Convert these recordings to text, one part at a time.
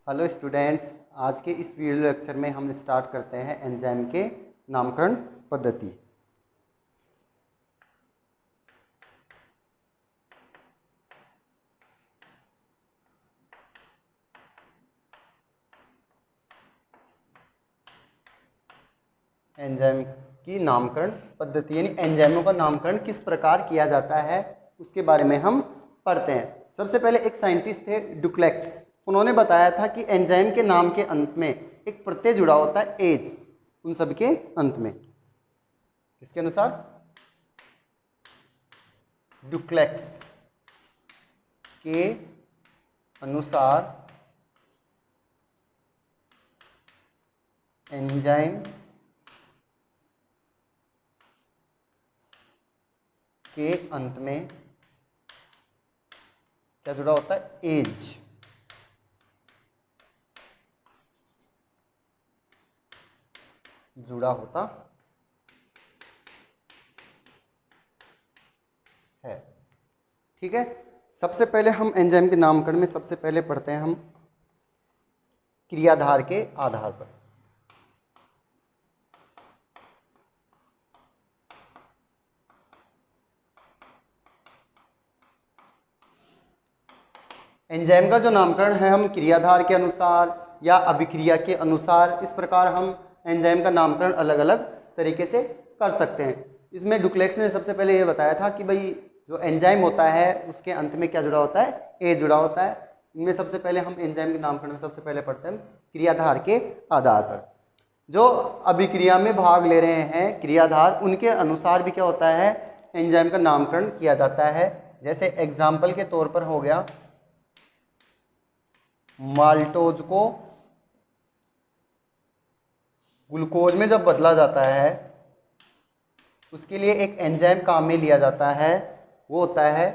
Hello students, आज के इस वीडियो लेक्चर में हम स्टार्ट करते हैं एंजाइम के नामकरण पद्धति। एंजाइम की नामकरण पद्धति यानी एंजाइमों का नामकरण किस प्रकार किया जाता है उसके बारे में हम पढ़ते हैं। सबसे पहले एक साइंटिस्ट थे डुक्लेक्स, उन्होंने बताया था कि एंजाइम के नाम के अंत में एक प्रत्यय जुड़ा होता है एज, उन सब के अंत में। किसके अनुसार? डुक्लेक्स के अनुसार एंजाइम के अंत में क्या जुड़ा होता है? एज। जुड़ा होता है। ठीक है, सबसे पहले हम एंजाइम के नामकरण में सबसे पहले पढ़ते हैं हम क्रियाधार के आधार पर। एंजाइम का जो नामकरण है हम क्रियाधार के अनुसार या अभिक्रिया के अनुसार, इस प्रकार हम एंजाइम का नामकरण अलग अलग तरीके से कर सकते हैं। इसमें डुक्लेक्स ने सबसे पहले ये बताया था कि भाई जो एंजाइम होता है उसके अंत में क्या जुड़ा होता है? ए जुड़ा होता है। इनमें सबसे पहले हम एंजाइम के नामकरण में सबसे पहले पढ़ते हैं क्रियाधार के आधार पर। जो अभिक्रिया में भाग ले रहे हैं क्रियाधार, उनके अनुसार भी क्या होता है? एंजाइम का नामकरण किया जाता है। जैसे एग्जाम्पल के तौर पर हो गया, माल्टोज को ग्लूकोज में जब बदला जाता है उसके लिए एक एंजाइम काम में लिया जाता है, वो होता है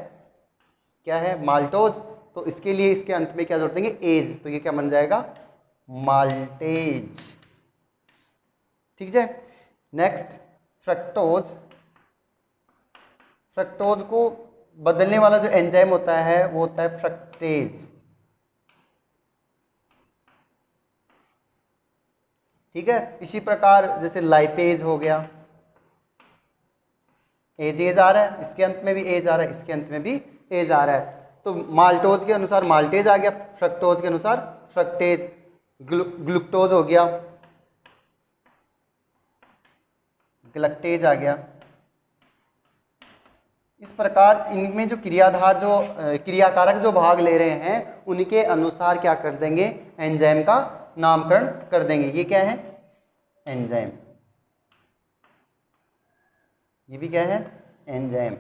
क्या है? माल्टोज। तो इसके लिए इसके अंत में क्या जोड़ देंगे? एज। तो ये क्या बन जाएगा? माल्टेज। ठीक है। Next fructose. फ्रक्टोज को बदलने वाला जो एंजाइम होता है वो होता है फ्रक्टेज। ठीक है। इसी प्रकार जैसे लाइपेज हो गया, एज आ रहा है, इसके अंत में भी एज आ रहा है, इसके अंत में भी एज आ रहा है। तो माल्टोज के अनुसार माल्टेज आ गया, फ्रक्टोज के अनुसार फ्रक्टेज। ग्लूकोज हो गया, ग्लक्टेज आ गया। इस प्रकार इनमें जो क्रियाधार जो क्रियाकारक जो भाग ले रहे हैं उनके अनुसार क्या कर देंगे? एंजाइम का नामकरण कर देंगे। ये क्या है? एंजाइम। ये भी क्या है? एंजाइम।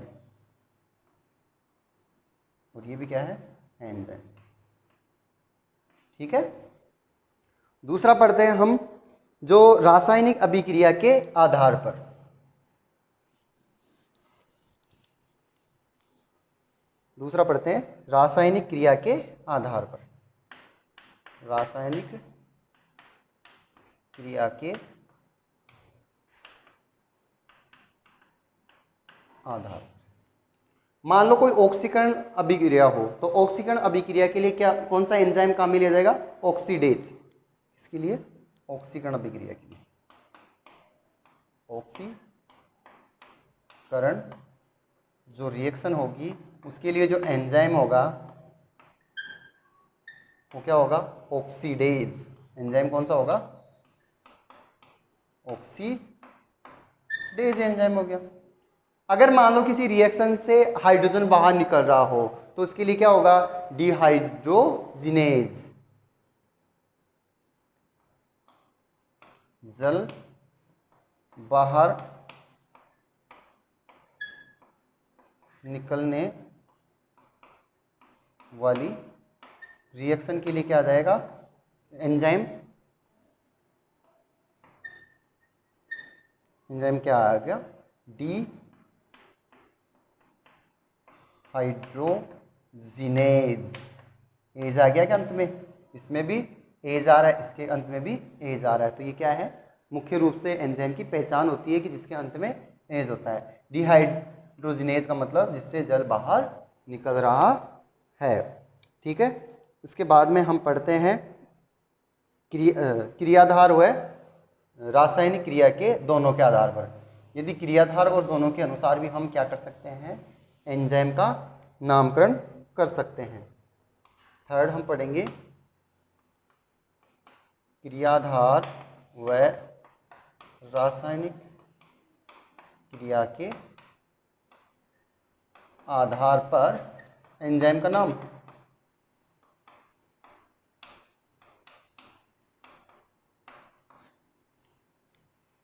और ये भी क्या है? एंजाइम। ठीक है। दूसरा पढ़ते हैं हम जो रासायनिक अभिक्रिया के आधार पर। दूसरा पढ़ते हैं रासायनिक क्रिया के आधार पर। रासायनिक क्रिया के आधार। मान लो कोई ऑक्सीकरण अभिक्रिया हो, तो ऑक्सीकरण अभिक्रिया के लिए क्या कौन सा एंजाइम काम में लिया जाएगा? ऑक्सीडेज। इसके लिए ऑक्सीकरण अभिक्रिया के लिए ऑक्सीकरण जो रिएक्शन होगी उसके लिए जो एंजाइम होगा वो क्या होगा? ऑक्सीडेज। एंजाइम कौन सा होगा? ऑक्सीडेज एंजाइम हो गया। अगर मान लो किसी रिएक्शन से हाइड्रोजन बाहर निकल रहा हो तो उसके लिए क्या होगा? डिहाइड्रोजिनेज। जल बाहर निकलने वाली रिएक्शन के लिए क्या आ जाएगा? एंजाइम। एंजाइम क्या आ गया? डिहाइड्रोजिनेज। एज आ गया क्या अंत में? इसमें भी एज आ रहा है, इसके अंत में भी एज आ रहा है। तो ये क्या है? मुख्य रूप से एंजाइम की पहचान होती है कि जिसके अंत में एज होता है। डिहाइड्रोजिनेज का मतलब जिससे जल बाहर निकल रहा है। ठीक है। उसके बाद में हम पढ़ते हैं क्रियाधार व रासायनिक क्रिया के दोनों के आधार पर। यदि क्रियाधार और दोनों के अनुसार भी हम क्या कर सकते हैं, एंजाइम का नामकरण कर सकते हैं। थर्ड हम पढ़ेंगे क्रियाधार व रासायनिक क्रिया के आधार पर एंजाइम का नाम।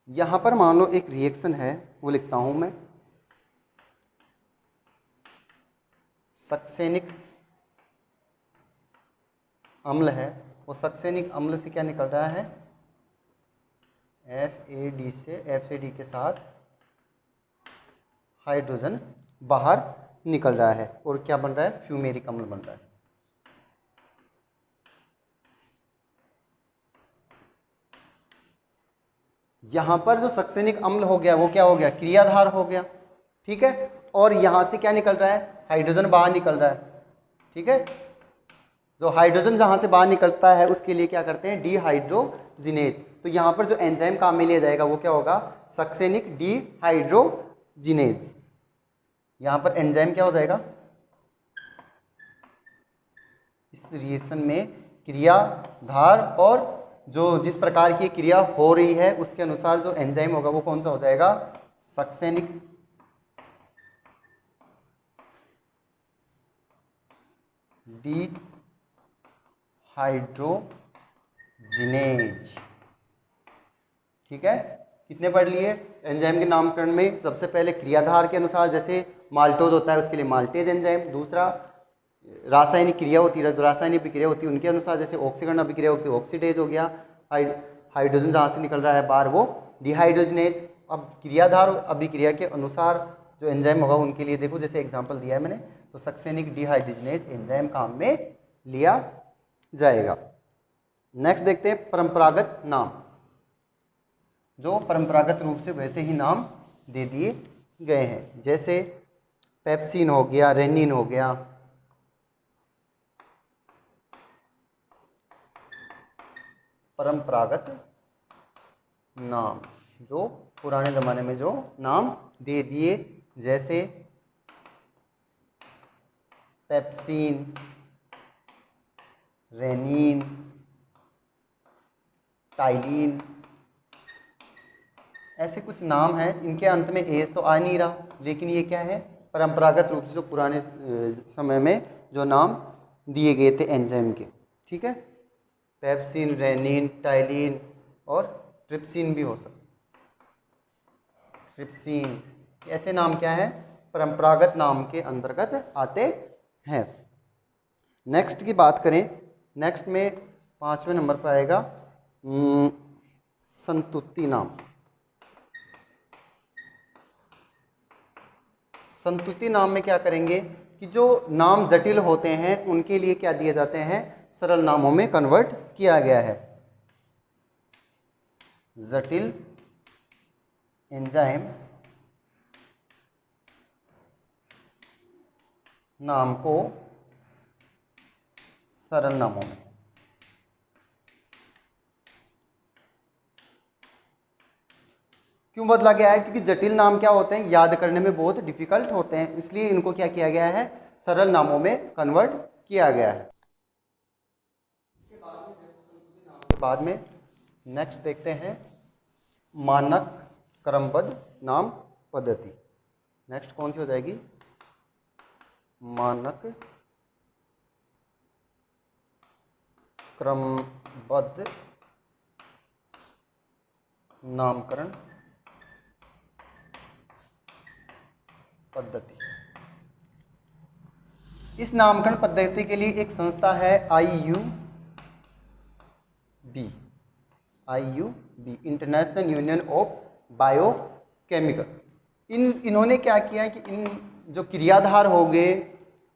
यहाँ पर मान लो एक रिएक्शन है, वो लिखता हूँ मैं, सक्सेनिक अम्ल है। वो सक्सेनिक अम्ल से क्या निकल रहा है, FAD से FAD के साथ हाइड्रोजन बाहर निकल रहा है और क्या बन रहा है, फ्यूमेरिक अम्ल बन रहा है। यहाँ पर जो सक्सेनिक अम्ल हो गया वो क्या हो गया, क्रियाधार हो गया, ठीक है। और यहाँ से क्या निकल रहा है, हाइड्रोजन बाहर निकल रहा है, ठीक है। जो हाइड्रोजन जहाँ से बाहर निकलता है उसके लिए क्या करते हैं, डिहाइड्रोजिनेज। तो यहाँ पर जो एंजाइम काम में लिया जाएगा वो क्या होगा, सक्सेनिक डिहाइड्रोजिनेज। यहाँ पर एंजाइम क्या हो जाएगा, इस रिएक्शन में क्रियाधार और जो जिस प्रकार की क्रिया हो रही है उसके अनुसार जो एंजाइम होगा वो कौन सा हो जाएगा, सक्सेनिक डिहाइड्रोजिनेज, ठीक है। कितने पढ़ लिए एंजाइम के नामकरण में, सबसे पहले क्रियाधार के अनुसार, जैसे माल्टोज होता है उसके लिए माल्टेज एंजाइम। दूसरा रासायनिक क्रिया होती है, जो रासायनिक अभिक्रिया होती है उनके अनुसार, जैसे ऑक्सीकरण अभिक्रिया होती है ऑक्सीडेज हो गया, हाइड्रोजन जहाँ से निकल रहा है बाहर वो डिहाइड्रोजनेज। अब क्रियाधार अभिक्रिया के अनुसार जो एंजाइम होगा उनके लिए देखो, जैसे एग्जांपल दिया है मैंने, तो सक्सेनिक डिहाइड्रोजनेज एंजाइम काम में लिया जाएगा। नेक्स्ट देखते हैं परंपरागत नाम, जो परंपरागत रूप से वैसे ही नाम दे दिए गए हैं, जैसे पेप्सिन हो गया, रेनिन हो गया, परंपरागत नाम जो पुराने ज़माने में जो नाम दे दिए, जैसे पेप्सिन, रेनिन, टाइलिन, ऐसे कुछ नाम हैं। इनके अंत में एस तो आ नहीं रहा, लेकिन ये क्या है, परंपरागत रूप से जो पुराने समय में जो नाम दिए गए थे एंजाइम के, ठीक है। पेप्सिन, रेनिन, टाइलिन और ट्रिप्सिन भी हो सकता, ट्रिप्सिन, ऐसे नाम क्या है, परंपरागत नाम के अंतर्गत आते हैं। नेक्स्ट की बात करें, नेक्स्ट में 5वें नंबर पर आएगा संतुति नाम। संतुति नाम में क्या करेंगे कि जो नाम जटिल होते हैं उनके लिए क्या दिए जाते हैं, सरल नामों में कन्वर्ट किया गया है। जटिल एंजाइम नाम को सरल नामों में, क्यों बदला गया है, क्योंकि जटिल नाम क्या होते हैं, याद करने में बहुत डिफिकल्ट होते हैं, इसलिए इनको क्या किया गया है, सरल नामों में कन्वर्ट किया गया है। इसके बाद में नेक्स्ट देखते हैं मानक क्रमबद्ध नाम पद्धति। नेक्स्ट कौन सी हो जाएगी, मानक क्रमबद्ध नामकरण पद्धति। इस नामकरण पद्धति के लिए एक संस्था है IUB, international union of biochemical. इन्होंने क्या किया है कि इन जो क्रियाधार हो गए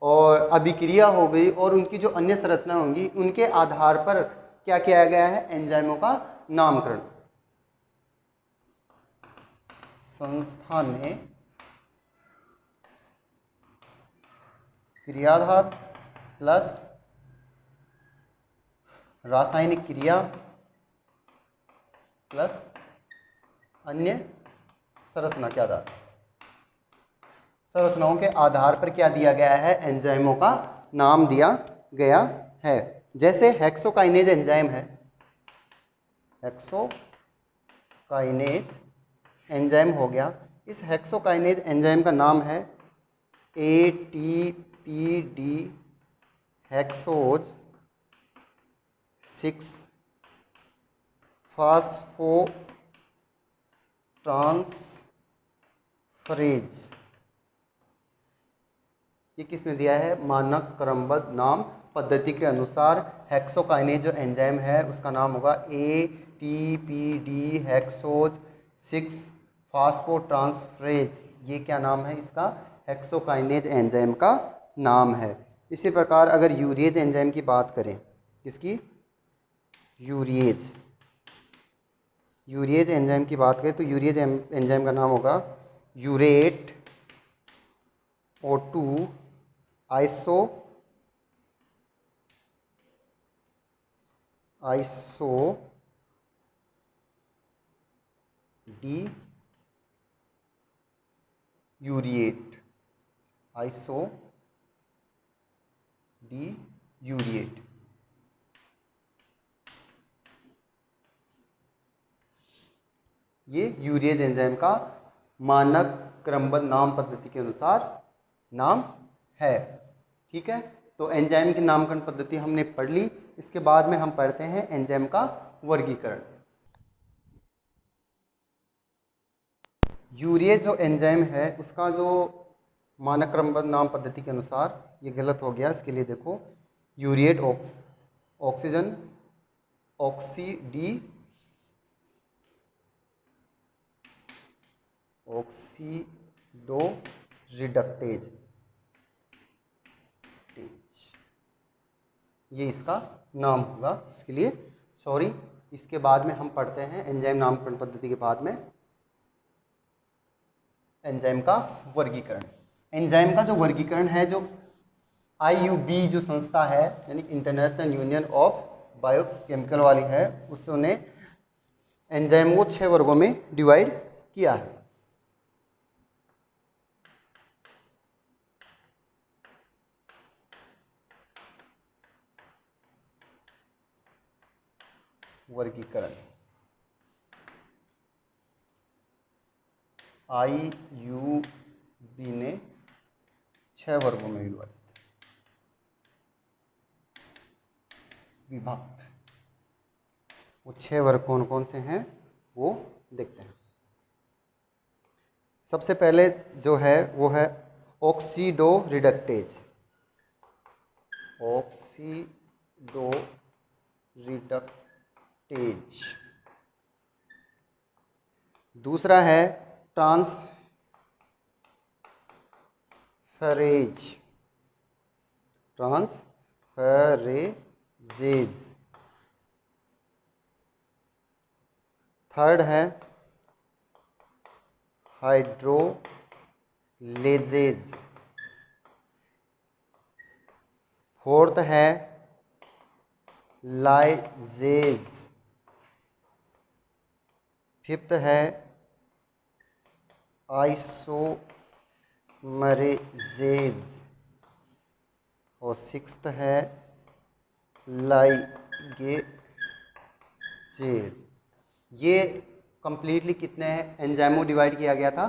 और अभिक्रिया हो गई और उनकी जो अन्य संरचना होंगी उनके आधार पर क्या किया गया है, एंजाइमों का नामकरण। संस्था ने क्रियाधार प्लस रासायनिक क्रिया प्लस अन्य संरचना के आधार, संरचनाओं के आधार पर क्या दिया गया है, एंजाइमों का नाम दिया गया है। जैसे हेक्सोकाइनेज एंजाइम है, हेक्सोकाइनेज एंजाइम हो गया, इस हेक्सोकाइनेज एंजाइम का नाम है ATPD हेक्सोज 6 फास्फोट्रांसफरेज। ये किसने दिया है, मानक क्रमबद्ध नाम पद्धति के अनुसार हेक्सोकाइनेज जो एंजाइम है उसका नाम होगा ATPD हेक्सोज 6 फास्फोट्रांसफरेज। ये क्या नाम है इसका, हेक्सोकाइनेज एंजाइम का नाम है। इसी प्रकार अगर यूरिएज एंजाइम की बात करें, किसकी, यूरिएज, यूरिएज एंजाइम की बात करें तो यूरिएज एंजाइम का नाम होगा urate O2 iso D urate, iso D urate. ये यूरिएज एंजाइम का मानक क्रमबद्ध नाम पद्धति के अनुसार नाम है। ठीक है, तो एंजाइम की नामकरण पद्धति हमने पढ़ ली। इसके बाद में हम पढ़ते हैं एंजाइम का वर्गीकरण। यूरिएज जो एंजाइम है उसका जो मानक क्रमबद्ध नाम पद्धति के अनुसार, ये गलत हो गया, इसके लिए देखो, यूरिएट ऑक्सीजन ऑक्सीडो रिडक्टेज, ये इसका नाम होगा, इसके लिए सॉरी। इसके बाद में हम पढ़ते हैं एंजाइम नामकरण पद्धति के बाद में एंजाइम का वर्गीकरण। एंजाइम का जो वर्गीकरण है, जो IUB जो संस्था है, यानी इंटरनेशनल यूनियन ऑफ बायोकेमिकल वाली है, उसने एंजाइम को 6 वर्गों में डिवाइड किया है। वर्गीकरण IUB ने 6 वर्गों में विभक्त। वो 6 वर्ग कौन कौन से हैं वो देखते हैं। सबसे पहले जो है वो है ऑक्सीडो रिडक्टेज, ऑक्सीडो रिडक्टेज। दूसरा है ट्रांसफरेज, ट्रांसफरेजेज। थर्ड है हाइड्रोलेजेज। फोर्थ है लाइजेज। फिफ्थ है आइसोमरेजेज और सिक्स्थ है लाइगेजेज। ये कंप्लीटली कितने हैं एंजाइमो डिवाइड किया गया था,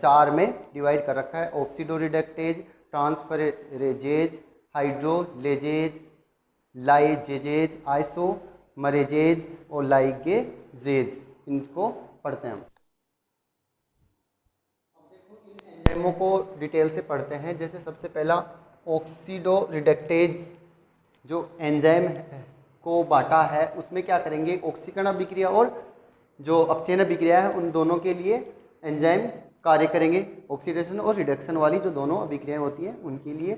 4 में डिवाइड कर रखा है। ऑक्सीडो रिडक्टेज, ट्रांसफरेजेज, हाइड्रोलेजेज, लाइजेजेज, आइसोमरेजेज और लाइगेजेज। इनको पढ़ते हैं हम। एंजाइमों को डिटेल से पढ़ते हैं। जैसे सबसे पहला ऑक्सीडो रिडक्टेज जो एंजाइम को बांटा है, उसमें क्या करेंगे, ऑक्सीकरण अभिक्रिया और जो अपचयन अभिक्रिया है उन दोनों के लिए एंजाइम कार्य करेंगे। ऑक्सीडेशन और रिडक्शन वाली जो दोनों अभिक्रियाएं होती हैं उनके लिए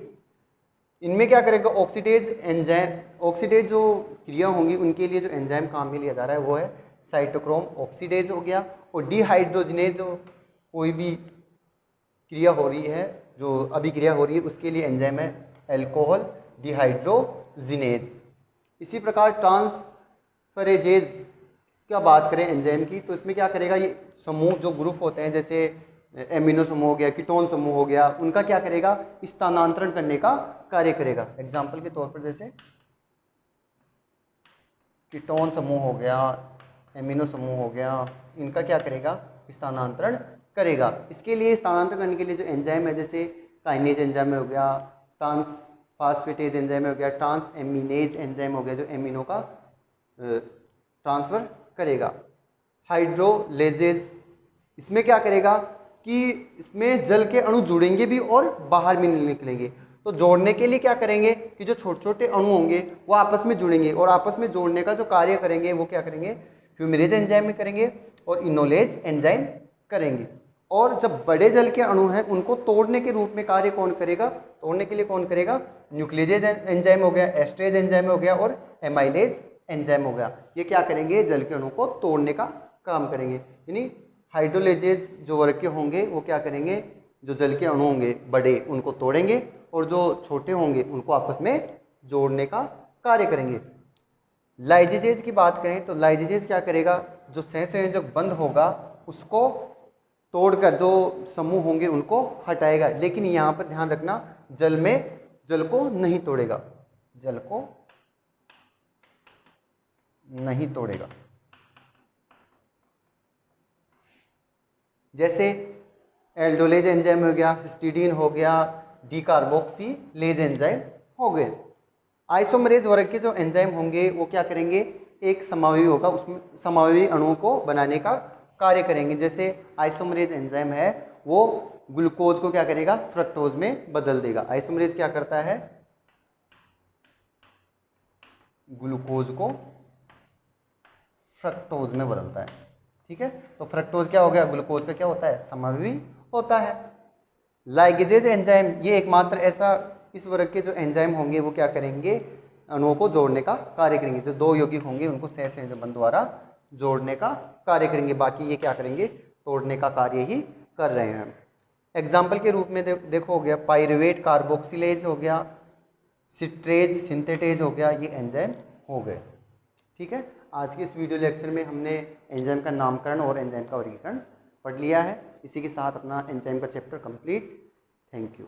इनमें क्या करेगा, ऑक्सीडेज एंजाइम, ऑक्सीडेज जो क्रिया होंगी उनके लिए जो एंजाइम काम में लिया जा रहा है वो है साइटोक्रोम ऑक्सीडेज हो गया। और डिहाइड्रोजनेज जो कोई भी क्रिया हो रही है, जो अभिक्रिया हो रही है, उसके लिए एंजाइम है अल्कोहल डिहाइड्रोजिनेज। इसी प्रकार ट्रांसफरेजेज क्या बात करें एंजाइम की, तो इसमें क्या करेगा, ये समूह जो ग्रुप होते हैं जैसे एमिनो समूह हो गया, कीटोन समूह हो गया, उनका क्या करेगा, स्थानांतरण करने का कार्य करेगा। एग्जाम्पल के तौर पर जैसे कीटोन समूह हो गया, एमिनो समूह हो गया, इनका क्या करेगा, स्थानांतरण करेगा। इसके लिए स्थानांतरण करने के लिए जो एंजाइम है, जैसे काइनेज एंजाइम हो गया, ट्रांसफास्फेटेज एंजाइम हो गया, ट्रांस एमिनेज एंजाइम हो गया, जो एमिनो का ट्रांसफर करेगा। हाइड्रोलेजेज, इसमें क्या करेगा कि इसमें जल के अणु जुड़ेंगे भी और बाहर भी निकलेंगे। तो जोड़ने के लिए क्या करेंगे कि जो छोटे छोटे अणु होंगे वो आपस में जुड़ेंगे, और आपस में जोड़ने का जो कार्य करेंगे वो क्या करेंगे, फ्यूमेरेज एंजाइम में करेंगे और इनोलेज एंजाइम करेंगे। और जब बड़े जल के अणु हैं उनको तोड़ने के रूप में कार्य कौन करेगा, तोड़ने के लिए कौन करेगा, न्यूक्लियेज एंजाइम हो गया, एस्ट्रेज एंजाइम हो गया और एमाइलेज एंजाइम हो गया। ये क्या करेंगे, जल के अणु को तोड़ने का काम करेंगे। यानी हाइड्रोलेजेज जो वर्ग के होंगे वो क्या करेंगे, जो जल के अणु होंगे बड़े उनको तोड़ेंगे और जो छोटे होंगे उनको आपस में जोड़ने का कार्य करेंगे। लाइजेज की बात करें तो लाइजेज क्या करेगा, जो सहसंयोजक बंध होगा उसको तोड़कर जो समूह होंगे उनको हटाएगा। लेकिन यहाँ पर ध्यान रखना, जल को नहीं तोड़ेगा, जल को नहीं तोड़ेगा। जैसे एल्डोलेज एंजाइम हो गया, हिस्टिडीन हो गया, डीकार्बोक्सीलेज एंजाइम हो गए। आइसोमरेज वर्ग के जो एंजाइम होंगे वो क्या करेंगे, एक समावयवी होगा, उसमें समावयवी अणुओं को बनाने का कार्य करेंगे। जैसे आइसोमरेज एंजाइम है वो ग्लूकोज को क्या करेगा, फ्रक्टोज में बदल देगा। आइसोमरेज क्या करता है, ग्लूकोज को फ्रक्टोज में बदलता है। ठीक है, तो फ्रक्टोज क्या हो गया, ग्लूकोज का क्या होता है, समावयवी होता है। लाइगेजेज एंजाइम, ये एकमात्र ऐसा इस वर्ग के जो एंजाइम होंगे वो क्या करेंगे, अणुओं को जोड़ने का कार्य करेंगे। जो दो यौगिक होंगे उनको सहसंयोजक बंध द्वारा जोड़ने का कार्य करेंगे, बाकी ये क्या करेंगे, तोड़ने का कार्य ही कर रहे हैं। एग्जाम्पल के रूप में देखो हो गया पाइरुवेट कार्बोक्सिलेज हो गया, सिट्रेज सिंथेटेज हो गया, ये एंजाइम हो गए। ठीक है, आज के इस वीडियो लेक्चर में हमने एंजाइम का नामकरण और एंजाइम का वर्गीकरण पढ़ लिया है। इसी के साथ अपना एंजाइम का चैप्टर कंप्लीट। Thank you.